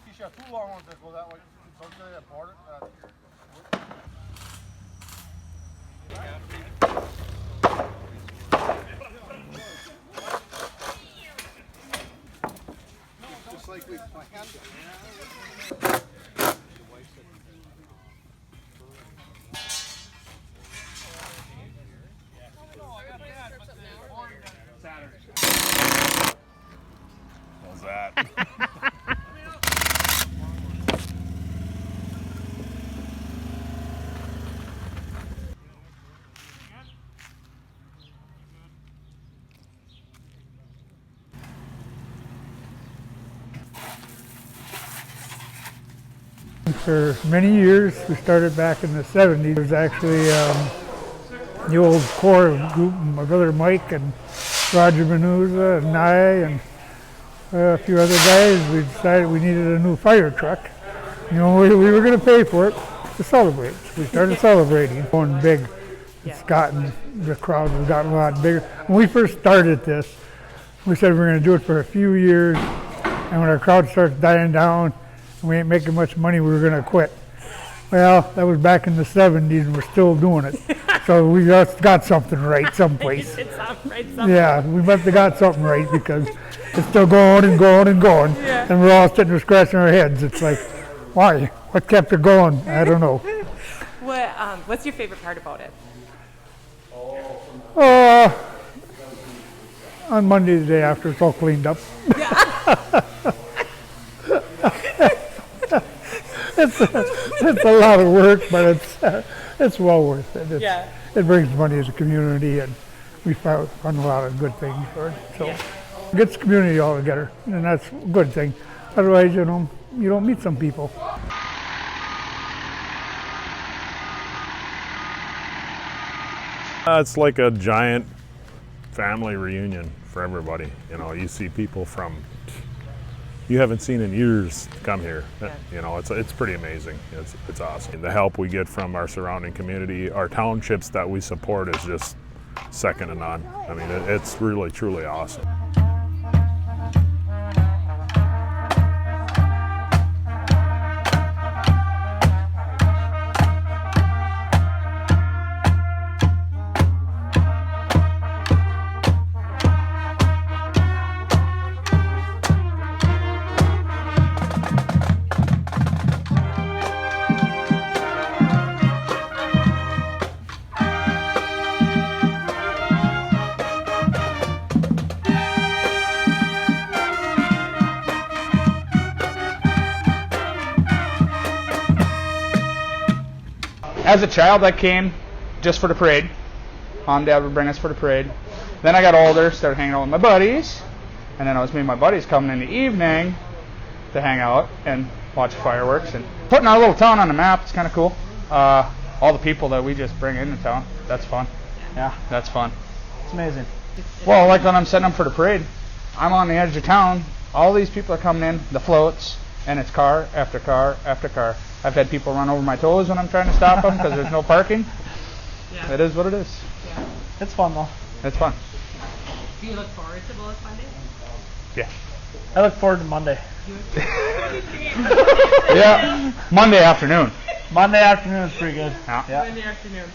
You got two long ones that go that way. Don't say that border. Just like we planned. How's that? For many years, we started back in the 70s. It was actually the old core group, my brother Mike and Roger Menuza and I and a few other guys. We decided we needed a new fire truck. You know, we were going to pay for it to celebrate. We started celebrating, going big. It's gotten, the crowd has gotten a lot bigger. When we first started this, we said we were going to do it for a few years, and when our crowd starts dying down, we ain't making much money, we were going to quit. Well, that was back in the 70s, and we're still doing it. So we just got something right someplace. Yeah, we must have got something right because it's still going and going and going. Yeah. And we're all sitting there scratching our heads. It's like, why? What kept it going? I don't know. What's your favorite part about it? On Monday, the day after, it's all cleaned up. Yeah. It's a lot of work, but it's well worth it. It brings money to the community, and we found a lot of good things for it. So it gets the community all together, and that's a good thing. Otherwise, you know, you don't meet some people. It's like a giant family reunion for everybody. You know, you see people from you haven't seen in years come here. Yeah. You know, it's pretty amazing. It's awesome. The help we get from our surrounding community, our townships that we support is just second to none. I mean, it's really, truly awesome. As a child, I came just for the parade. Mom and Dad would bring us for the parade. Then I got older, started hanging out with my buddies, and then I was meeting my buddies coming in the evening to hang out and watch fireworks and putting our little town on the map. It's kind of cool. All the people that we just bring into town, that's fun. Yeah, that's fun. It's amazing. Well, like when I'm setting up for the parade, I'm on the edge of town. All these people are coming in, the floats, and it's car after car after car. I've had people run over my toes when I'm trying to stop them because there's no parking. Yeah. It is what it is. Yeah. It's fun though. It's fun. Do you look forward to Bowlus Fun Day? Yeah. I look forward to Monday. Yeah. Monday afternoon. Monday afternoon is pretty good. Yeah. Monday afternoon.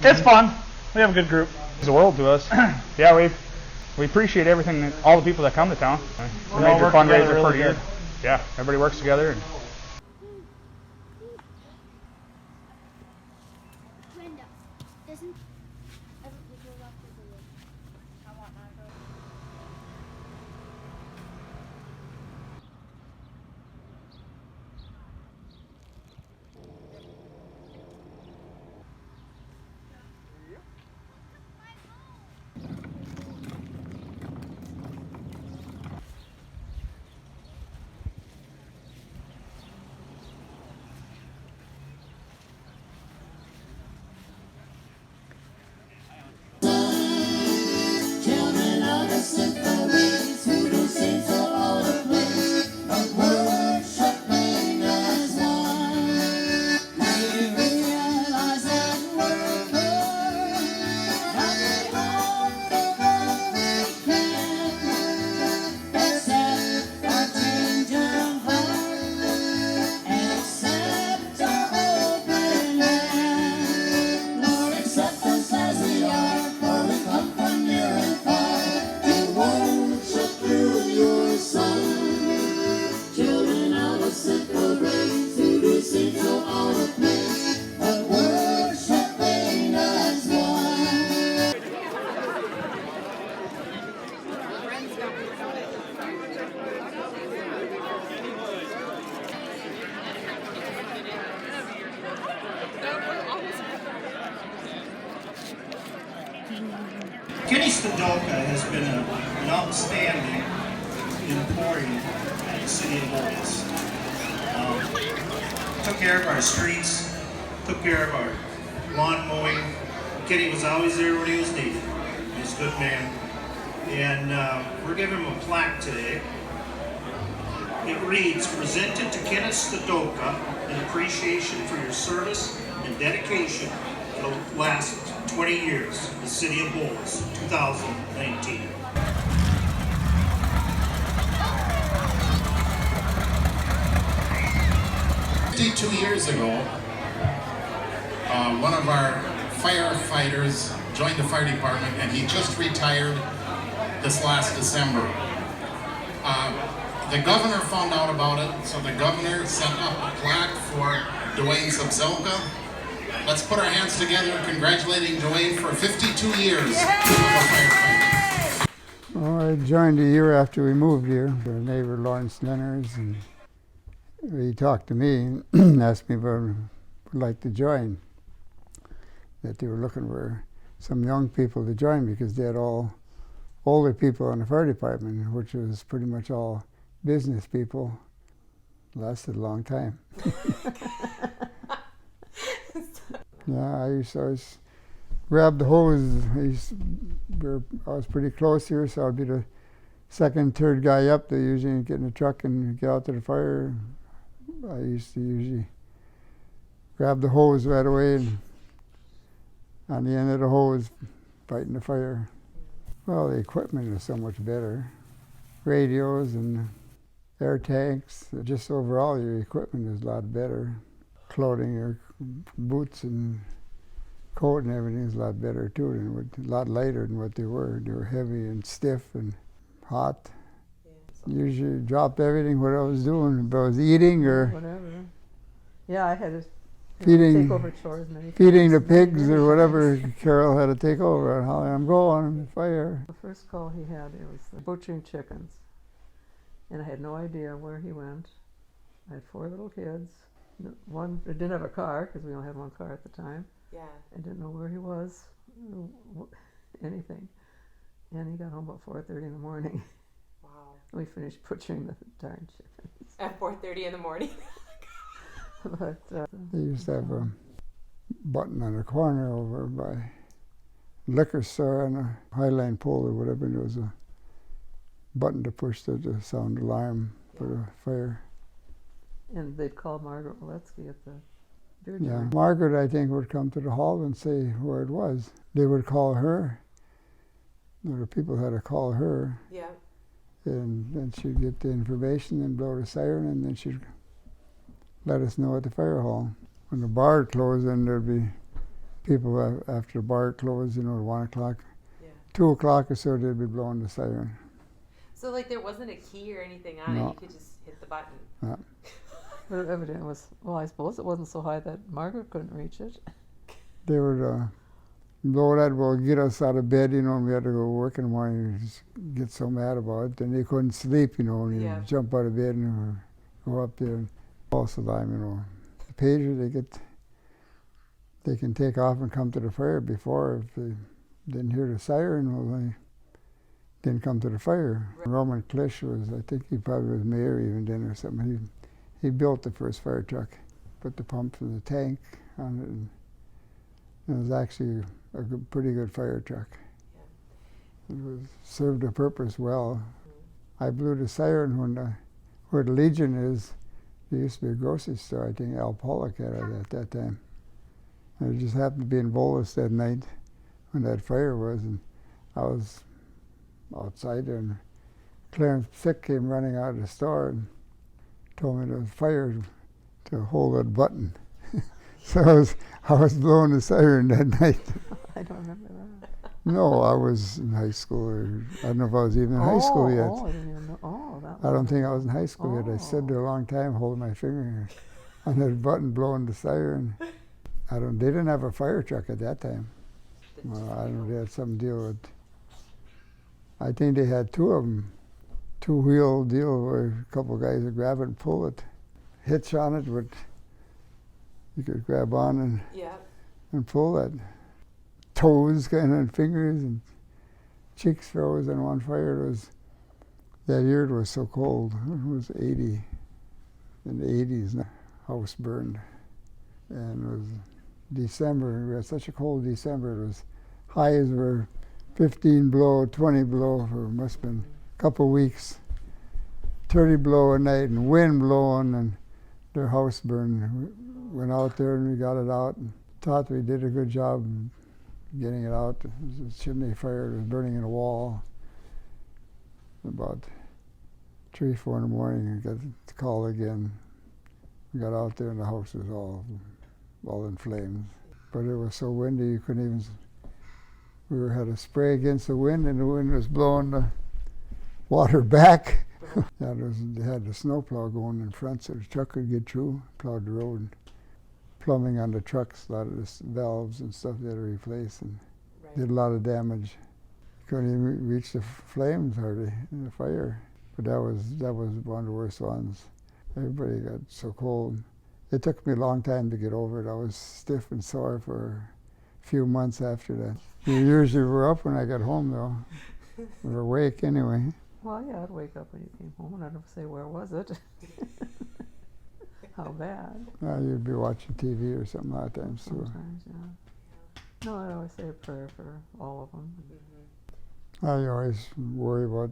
It's fun. We have a good group. It's the world to us. Yeah, we appreciate everything, that, all the people that come to town. It's a major fundraiser for the year. Yeah, everybody works together. And Stodoka has been an outstanding employee at the city of Bowlus. Took care of our streets, took care of our lawn mowing. Kenny was always there when he was needed. He's a good man. And we're giving him a plaque today. It reads, presented to Kenneth Stodoka in appreciation for your service and dedication for the last 20 years in the city of Bowlus, 2019. 52 years ago, one of our firefighters joined the fire department, and he just retired this last December. The governor found out about it, so the governor sent up a plaque for Dwayne Subzelka. Let's put our hands together congratulating Dwayne for 52 years of a firefighter. Well, I joined a year after we moved here. Our neighbor Lawrence Lenners, and he talked to me and asked me if I would like to join. That they were looking for some young people to join because they had all older people in the fire department, which was pretty much all business people. Lasted a long time. Yeah, I used to always grab the hose. I was pretty close here, so I'd be the second, third guy up. They usually get in the truck and get out to the fire. I used to usually grab the hose right away and on the end of the hose, fighting the fire. Well, the equipment is so much better. Radios and air tanks, just overall your equipment is a lot better. Clothing, your boots and coat and everything is a lot better too, a lot lighter than what they were. They were heavy and stiff and hot. Usually dropped everything what I was doing, if I was eating or whatever. Yeah, I had to feeding, take over chores many feeding times, the pigs many or whatever. times. Carol had to take over. And Holly, I'm going, I'm fire. The first call he had, it was butchering chickens. And I had no idea where he went. I had 4 little kids. One I didn't have a car, because we only had 1 car at the time. Yeah. I didn't know where he was, anything. And he got home about 4:30 in the morning. Wow. We finished butchering the darn chickens. At 4:30 in the morning. But They used to have a button on the corner over by liquor store on a Highline pole or whatever, and there was a button to push to sound alarm for the fire. and they'd call Margaret Waletsky at the beer Yeah, jar. Margaret, I think, would come to the hall and say where it was. They would call her. The people had to call her. Yeah. And then she'd get the information and blow the siren, and then she'd let us know at the fire hall. When the bar closed, then there'd be people after the bar closed, at 1 o'clock. Yeah. 2 o'clock or so, they'd be blowing the siren. So like there wasn't a key or anything on it. No. You could just hit the button. But evidently it was, well, I suppose it wasn't so high that Margaret couldn't reach it. They would blow that, well, get us out of bed, and we had to go work in the morning. And just get so mad about it. Then they couldn't sleep, and Yeah. you jump out of bed and go up there. And false alarm, the pager, they can take off and come to the fire before. If they didn't hear the siren, well, they didn't come to the fire. Right. Roman Klisch was, I think he probably was mayor even then or something. He built the first fire truck, put the pump and the tank on it, and it was actually a pretty good fire truck. Yeah. It was served a purpose well. I blew the siren where the Legion is. There used to be a grocery store, I think Al Pollock had it at that time. And it just happened to be in Bowlus that night when that fire was, and I was outside there, and Clarence Fick came running out of the store and told me there was fire to hold that button. So I was blowing the siren that night. I don't remember that. No, I was in high school, or I don't know if I was even in high school yet. Oh, I didn't even know. Oh, that I don't think I was in high school yet. I stood there Oh. a long time holding my finger on that button, blowing the siren. They didn't have a fire truck at that time. Well, I don't know, they had some deal with, I think they had 2 of them, 2-wheel deal where a couple of guys would grab it and pull it. Hitch on it, you could grab on Yeah. and pull that. Toes kind of, and fingers, and cheeks froze on one fire. That year it was so cold. It was 80, in the 80s. The house burned. And it was December. We had such a cold December. It was highs were 15 below, 20 below for must have been a couple of weeks. 30 below at night and wind blowing, and their house burned. We went out there and we got it out and thought we did a good job getting it out. It was a chimney fire. It was burning in a wall. About 3, 4 in the morning, we got the call again. We got out there and the house was all in flames. But it was so windy you couldn't even. We had a spray against the wind, and the wind was blowing the water back. Yeah, they had the snowplow going in front so the truck could get through, plowed the road. Plumbing on the trucks, a lot of the valves and stuff they had to replace, and did a lot of damage. Couldn't even reach the flames hardly in the fire. But that was one of the worst ones. Everybody got so cold. It took me a long time to get over it. I was stiff and sore for a few months after that. The usually were up when I got home though. We were awake anyway. Well, yeah, I'd wake up when you came home and I'd say, where was it? How bad? You'd be watching TV or something a lot of times too. Sometimes, yeah. No, I always say a prayer for all of them. I always worry about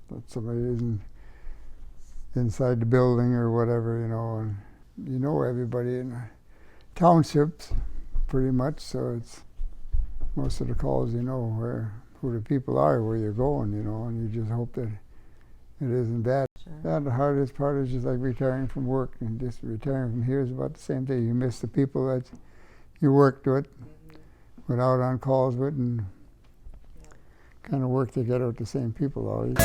that somebody isn't inside the building or whatever, you know. And you know everybody in the townships pretty much, so it's most of the calls you know who the people are, where you're going, you know, and you just hope that it isn't bad. Sure. Yeah, the hardest part is just like retiring from work, and just retiring from here is about the same thing. You miss the people that you worked with, went out on calls with, and kind of work together with the same people always.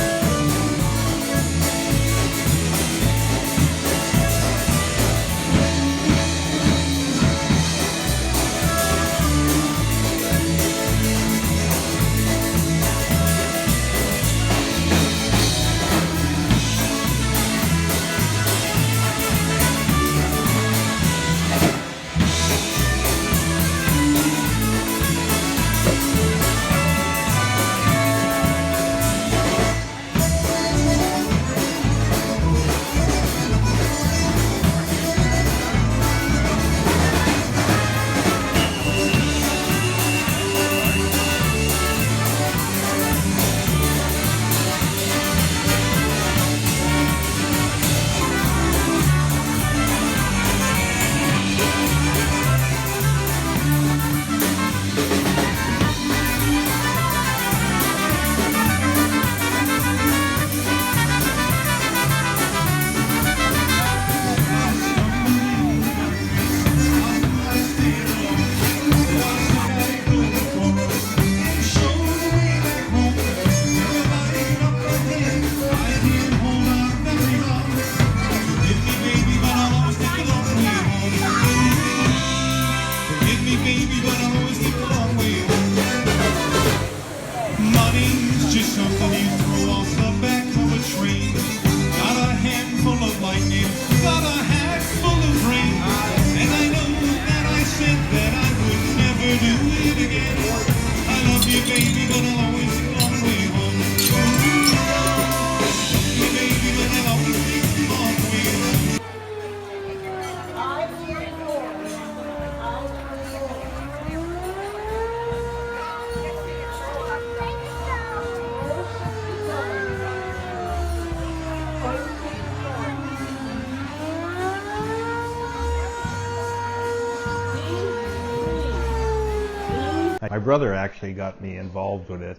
My brother actually got me involved with it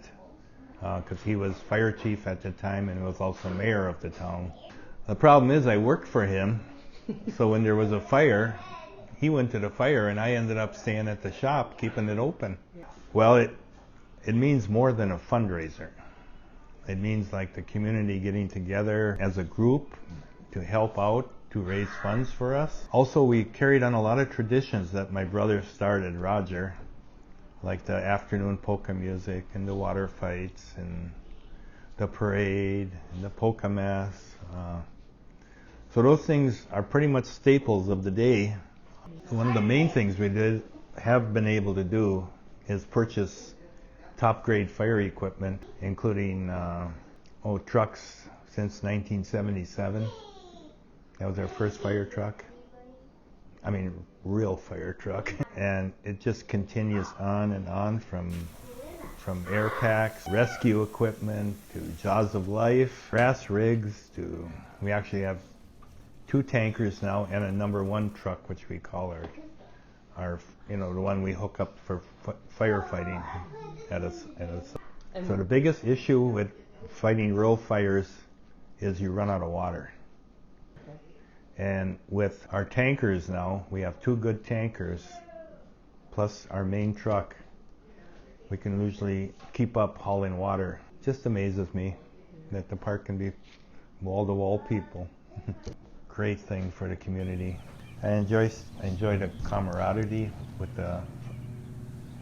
because he was fire chief at the time and was also mayor of the town. The problem is I worked for him, so when there was a fire, he went to the fire and I ended up staying at the shop keeping it open. Well, it means more than a fundraiser. It means like the community getting together as a group to help out, to raise funds for us. Also, we carried on a lot of traditions that my brother started, Roger, like the afternoon polka music and the water fights and the parade and the polka mass. So those things are pretty much staples of the day. One of the main things we have been able to do is purchase top grade fire equipment, including trucks since 1977. That was our first fire truck. I mean, real fire truck. And it just continues on and on from air packs, rescue equipment, to jaws of life, brass rigs, to, we actually have 2 tankers now and a #1 truck, which we call our the one we hook up for firefighting So the biggest issue with fighting real fires is you run out of water. And with our tankers now, we have 2 good tankers, plus our main truck. We can usually keep up hauling water. Just amazes me that the park can be wall-to-wall people. Great thing for the community. I enjoy the camaraderie with the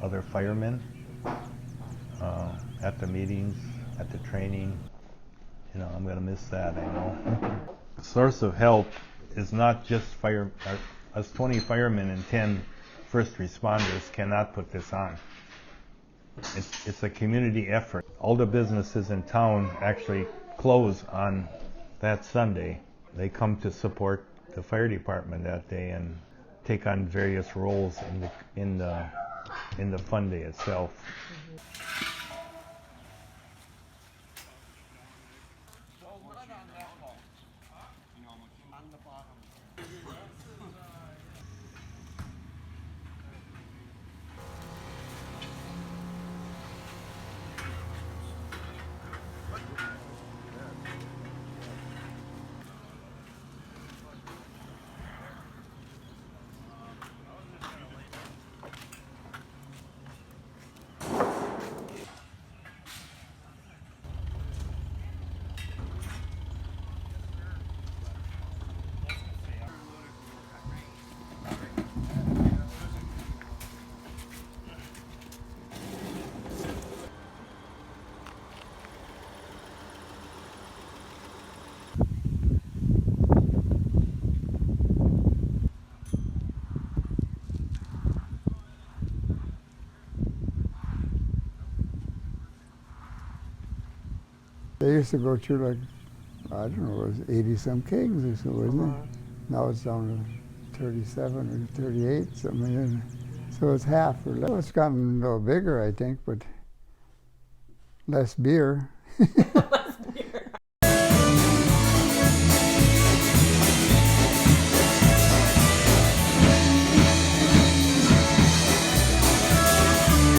other firemen at the meetings, at the training. I'm going to miss that, I know. The source of help is not just us 20 firemen and 10 first responders cannot put this on. It's a community effort. All the businesses in town actually close on that Sunday. They come to support the fire department that day and take on various roles in the fun day itself. They used to go through like, I don't know, it was 80-some kegs or so, wasn't it? Now it's down to 37 or 38, something. So it's half or less. It's gotten a little bigger, I think, but less beer.